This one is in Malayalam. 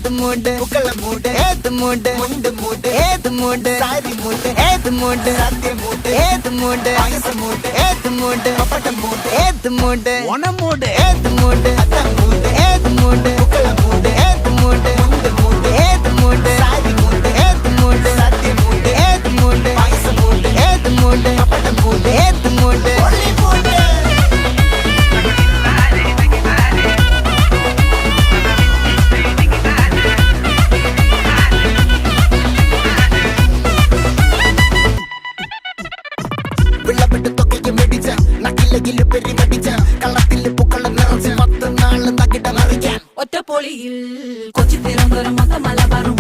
ഏത് മൂട് പുക്കള മൂട് ഏത് മൂട് മുണ്ട് മൂട് ഏത് മൂട് സാരി മൂട് ഏത് മൂട് സത്യ മൂട് ഏത് മൂട് പായസ മൂട് ഏത് മൂട് പപ്പടം മൂട് ഏത് മൂട് ഓണം മൂട് ഏത് മൂട് അത്തം മൂട് ഏത് മൂട് പുക്കള മൂട് ഏത് മൂട് മുണ്ട് മൂട് ഏത് മൂട് സാരി മൂട് ഏത് മൂട് സത്യ മൂട് ഏത് മൂട് പായസ മൂട് ഏത് മൂട് പപ്പടം മൂട് ഏത് മൂട് ഒറ്റപ്പൊളിയിൽ കൊച്ചി തിരുവനന്തപുരം മൊത്തം മലബാറും